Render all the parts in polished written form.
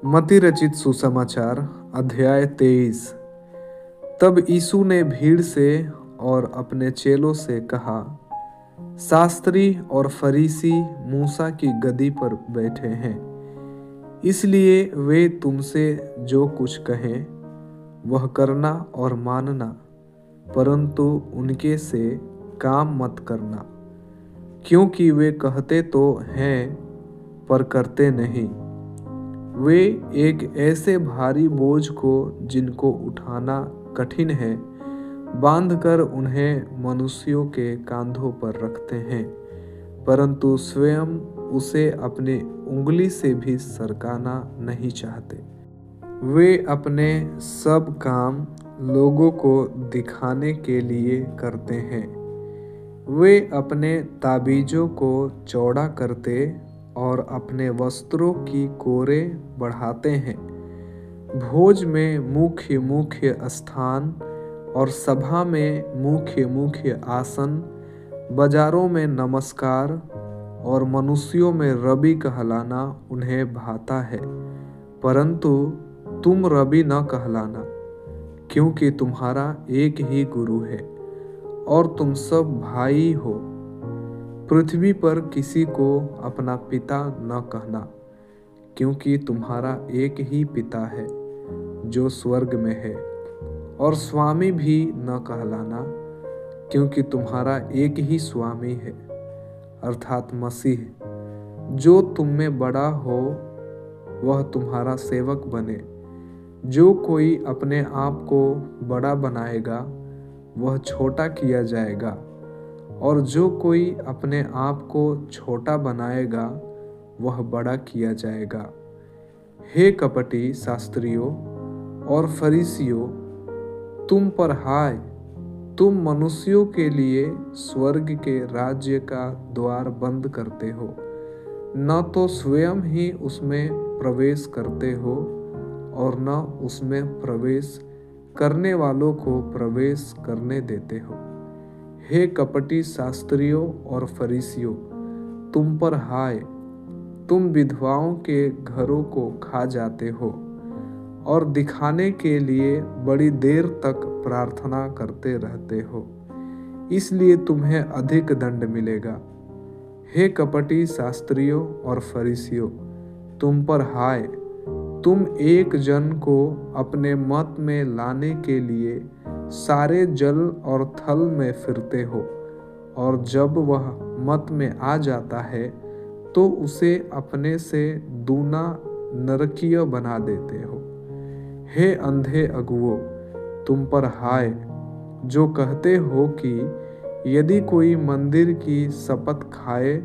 मत्ती रचित सुसमाचार अध्याय 23। तब यीशु ने भीड़ से और अपने चेलों से कहा, शास्त्री और फरीसी मूसा की गद्दी पर बैठे हैं, इसलिए वे तुमसे जो कुछ कहें वह करना और मानना, परंतु उनके से काम मत करना, क्योंकि वे कहते तो हैं पर करते नहीं। वे एक ऐसे भारी बोझ को जिनको उठाना कठिन है बांधकर उन्हें मनुष्यों के कांधों पर रखते हैं, परंतु स्वयं उसे अपनी उंगली से भी सरकाना नहीं चाहते। वे अपने सब काम लोगों को दिखाने के लिए करते हैं। वे अपने ताबीजों को चौड़ा करते और अपने वस्त्रों की कोरें बढ़ाते हैं। भोज में मुख्य मुख्य स्थान और सभा में मुख्य मुख्य आसन, बाजारों में नमस्कार और मनुष्यों में रबी कहलाना उन्हें भाता है, परंतु तुम रबी न कहलाना, क्योंकि तुम्हारा एक ही गुरु है और तुम सब भाई हो। पृथ्वी पर किसी को अपना पिता न कहना, क्योंकि तुम्हारा एक ही पिता है जो स्वर्ग में है, और स्वामी भी न कहलाना, क्योंकि तुम्हारा एक ही स्वामी है अर्थात मसीह। जो तुम में बड़ा हो वह तुम्हारा सेवक बने। जो कोई अपने आप को बड़ा बनाएगा वह छोटा किया जाएगा, और जो कोई अपने आप को छोटा बनाएगा वह बड़ा किया जाएगा। हे कपटी शास्त्रियों और फरीसियों, तुम पर हाय, तुम मनुष्यों के लिए स्वर्ग के राज्य का द्वार बंद करते हो, न तो स्वयं ही उसमें प्रवेश करते हो और न उसमें प्रवेश करने वालों को प्रवेश करने देते हो। हे कपटी शास्त्रियों और फरीसियों, तुम पर हाय, तुम विधवाओं के घरों को खा जाते हो और दिखाने के लिए बड़ी देर तक प्रार्थना करते रहते हो, इसलिए तुम्हें अधिक दंड मिलेगा। हे कपटी शास्त्रियों और फरीसियों, तुम पर हाय, तुम एक जन को अपने मत में लाने के लिए सारे जल और थल में फिरते हो, और जब वह मत में आ जाता है तो उसे अपने से दूना नरकीय बना देते हो। हे अंधे अगुओं, तुम पर हाय, जो कहते हो कि यदि कोई मंदिर की शपथ खाए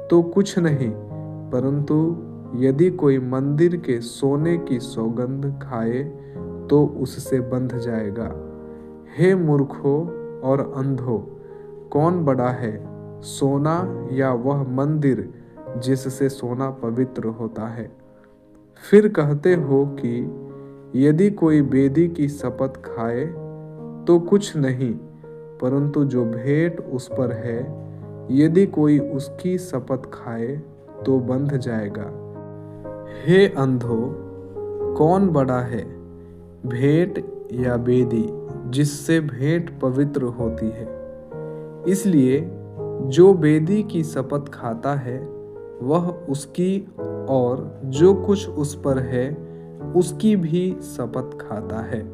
तो कुछ नहीं, परंतु यदि कोई मंदिर के सोने की सौगंध खाए तो उससे बंध जाएगा। हे मूर्खों और अंधों, कौन बड़ा है, सोना या वह मंदिर जिससे सोना पवित्र होता है? फिर कहते हो कि यदि कोई वेदी की शपथ खाए तो कुछ नहीं, परंतु जो भेंट उस पर है, यदि कोई उसकी शपथ खाए तो बंध जाएगा। हे अंधों, कौन बड़ा है, भेंट या वेदी जिससे भेंट पवित्र होती है? इसलिए जो वेदी की शपथ खाता है वह उसकी, और जो कुछ उस पर है उसकी भी शपथ खाता है।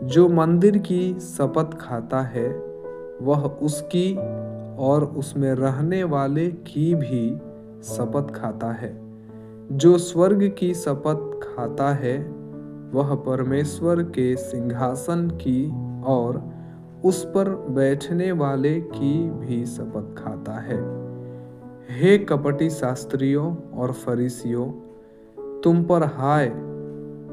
जो मंदिर की शपथ खाता है वह उसकी और उसमें रहने वाले की भी शपथ खाता है। जो स्वर्ग की शपथ खाता है वह परमेश्वर के सिंहासन की और उस पर बैठने वाले की भी शपथ खाता है। हे कपटी शास्त्रियों और फरीसियों, तुम पर हाय,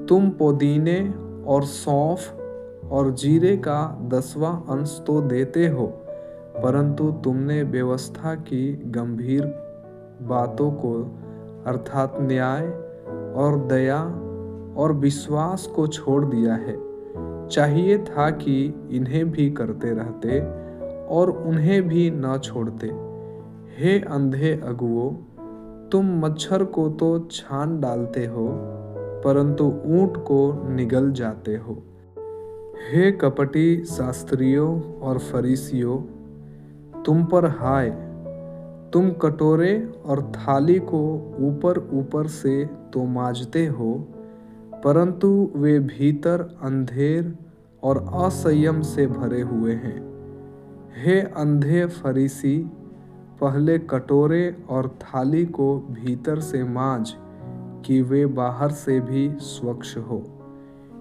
तुम पुदीने और सौंफ और जीरे का 10वां अंश तो देते हो, परंतु तुमने व्यवस्था की गंभीर बातों को अर्थात न्याय और दया और विश्वास को छोड़ दिया है। चाहिए था कि इन्हें भी करते रहते और उन्हें भी न छोड़ते। हे अंधे अगुओं, तुम मच्छर को तो छान डालते हो, परंतु ऊंट को निगल जाते हो। हे कपटी शास्त्रियों और फरीसियों, तुम पर हाय। तुम कटोरे और थाली को ऊपर ऊपर से तो मांजते हो, परंतु वे भीतर अंधेर और असंयम से भरे हुए हैं। हे अंधे फरीसी, पहले कटोरे और थाली को भीतर से मांज कि वे बाहर से भी स्वच्छ हो।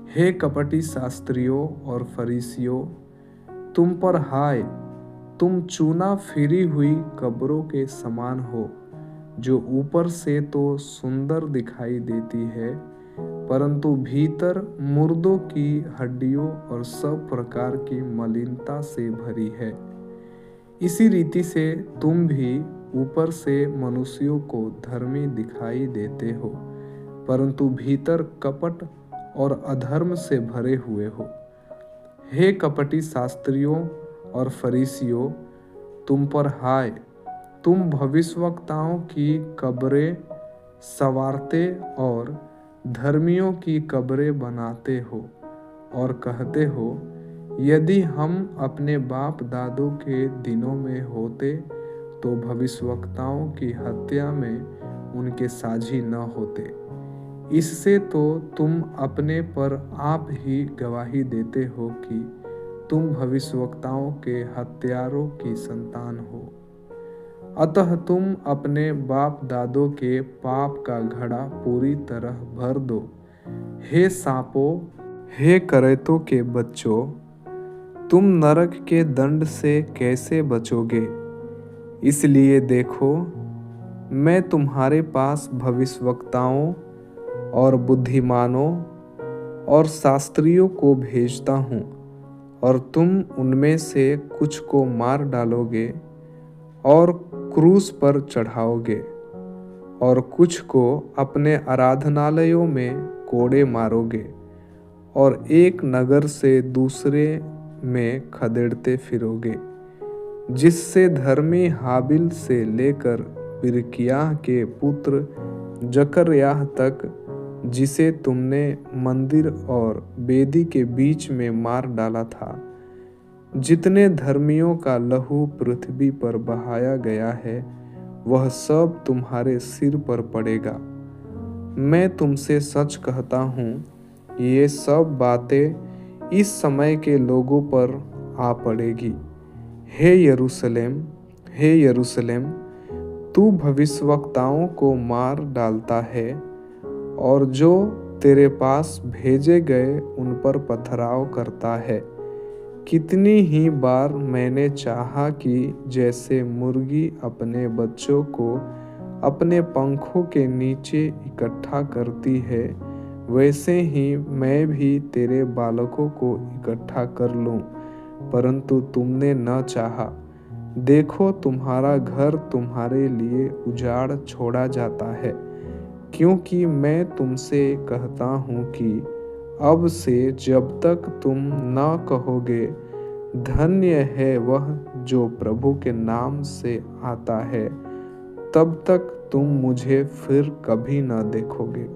हे कपटी शास्त्रियों और फरीसियों, तुम पर हाय। तुम चूना फिरी हुई कब्रों के समान हो, जो ऊपर से तो सुंदर दिखाई देती है, परंतु भीतर मुर्दों की हड्डियों और सब प्रकार की मलिनता से भरी है। इसी रीति से तुम भी ऊपर से मनुष्यों को धर्मी दिखाई देते हो, परंतु भीतर कपट और अधर्म से भरे हुए हो। हे कपटी शास्त्रियों और फरीसियों, तुम पर हाय। तुम भविष्यवक्ताओं की कब्रें संवारते और धर्मियों की कब्रें बनाते हो और कहते हो, यदि हम अपने बाप दादों के दिनों में होते तो भविष्यवक्ताओं की हत्या में उनके साझी न होते। इससे तो तुम अपने पर आप ही गवाही देते हो कि तुम भविष्यवक्ताओं के हत्यारों की संतान हो। अतः तुम अपने बाप दादों के पाप का घड़ा पूरी तरह भर दो। हे सांपों, हे करेतों के बच्चों, तुम नरक के दंड से कैसे बचोगे? इसलिए देखो, मैं तुम्हारे पास भविष्यवक्ताओं और बुद्धिमानों और शास्त्रियों को भेजता हूँ, और तुम उनमें से कुछ को मार डालोगे और क्रूस पर चढ़ाओगे, और कुछ को अपने आराधनालयों में कोड़े मारोगे, और एक नगर से दूसरे में खदेड़ते फिरोगे, जिससे धर्मी हाबिल से लेकर बिरकियाह के पुत्र जकर्याह तक, जिसे तुमने मंदिर और वेदी के बीच में मार डाला था, जितने धर्मियों का लहू पृथ्वी पर बहाया गया है, वह सब तुम्हारे सिर पर पड़ेगा। मैं तुमसे सच कहता हूँ, ये सब बातें इस समय के लोगों पर आ पड़ेगी। हे यरूशलेम, हे यरूशलेम, तू भविष्यवक्ताओं को मार डालता है और जो तेरे पास भेजे गए उन पर पथराव करता है। कितनी ही बार मैंने चाहा कि जैसे मुर्गी अपने बच्चों को अपने पंखों के नीचे इकट्ठा करती है, वैसे ही मैं भी तेरे बालकों को इकट्ठा कर लूं, परंतु तुमने न चाहा। देखो, तुम्हारा घर तुम्हारे लिए उजाड़ छोड़ा जाता है। क्योंकि मैं तुमसे कहता हूँ कि अब से जब तक तुम न कहोगे, धन्य है वह जो प्रभु के नाम से आता है, तब तक तुम मुझे फिर कभी न देखोगे।